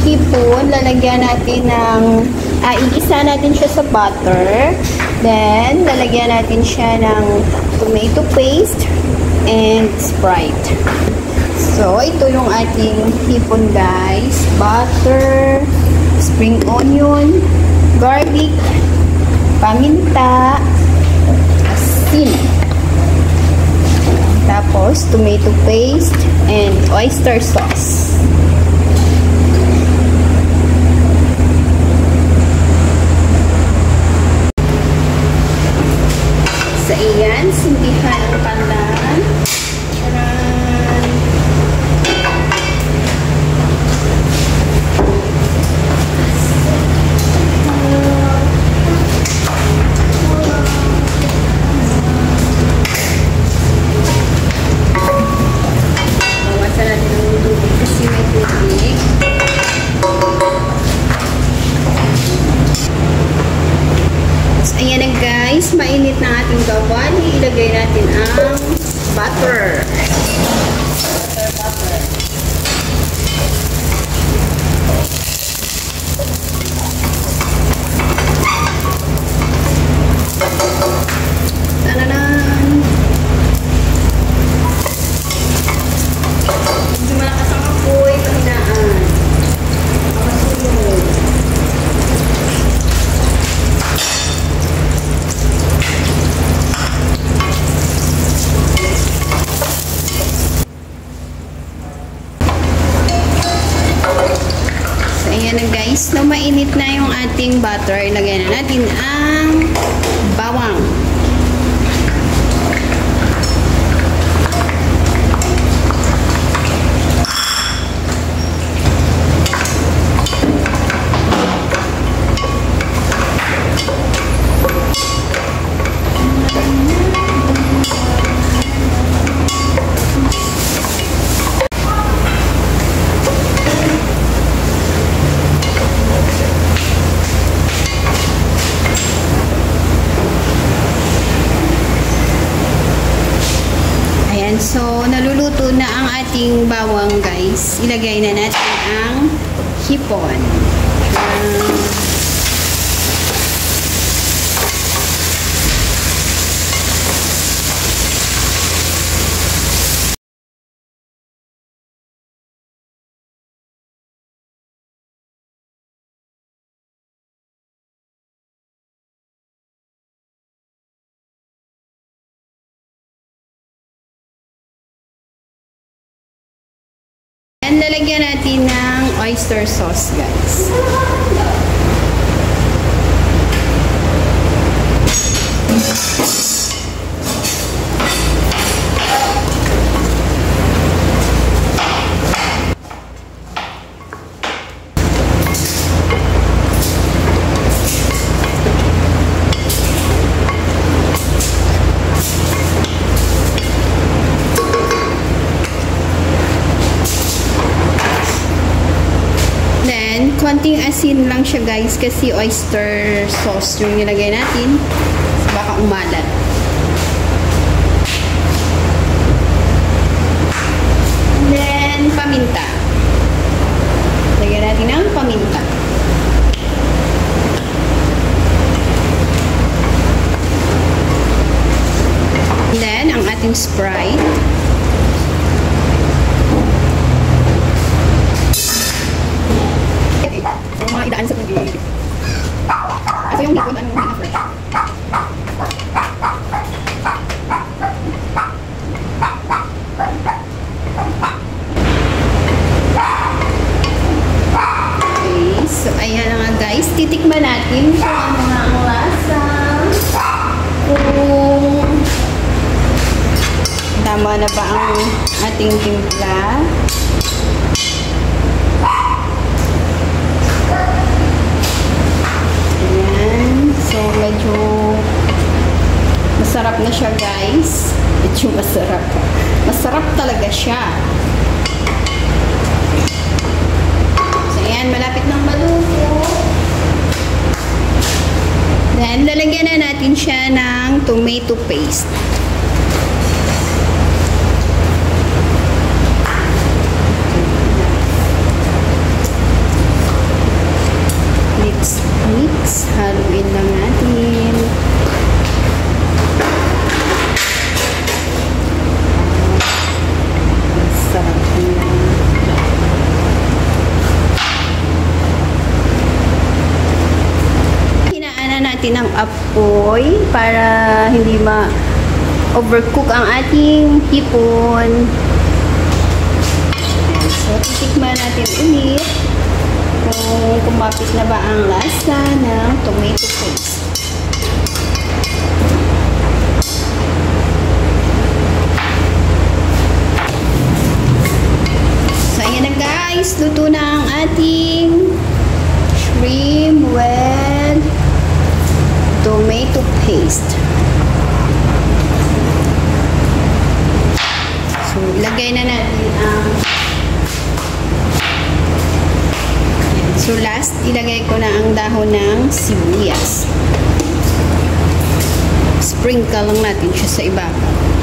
hipon, lalagyan natin ng, igisa natin siya sa butter. Then, lalagyan natin siya ng tomato paste and Sprite. So, ito yung ating hipon, guys. Butter, spring onion, garlic, paminta, asin. Tapos, tomato paste and oyster sauce. So, ayan, sindihan ang pandan. Ayan na guys, mainit na ating gawan. Ilagay natin ang butter. Butter. Tananan! Hindi malakas ang apoy, pahinaan. Makasunod. Ayan na guys, no, mainit na yung ating butter. Ilagay na natin ang bawang. So, naluluto na ang ating bawang guys. Ilagay na natin ang hipon. And lalagyan natin ng oyster sauce, guys. Konting asin lang siya guys kasi oyster sauce yung nilagay natin. So, baka umalat. And then, paminta. Lagyan natin ang paminta. And then, ang ating Sprite. Idaan sa tubig. Ito yung hipon, ano yung fresh. Okay, so ayan na nga guys. Titikman natin kung ano nga ang lasa. Kung tama na ba ang ating timpla. So, medyo masarap na siya, guys. Medyo masarap. Masarap talaga siya. So, ayan. Malapit ng maluto. Then, lalagyan na natin siya ng tomato paste. Mix. Haluin lang natin. Sarap niya. Hinaan natin ang apoy para hindi ma-overcook ang ating hipon. So, titikman natin ulit kung kumapit na ba ang lasa ng tomato paste. So, ayan na guys. Luto na ang ating shrimp with tomato paste. So, ilagay na natin ang so, last, ilagay ko na ang dahon ng sibuyas. Sprinkle lang natin siya sa ibabaw.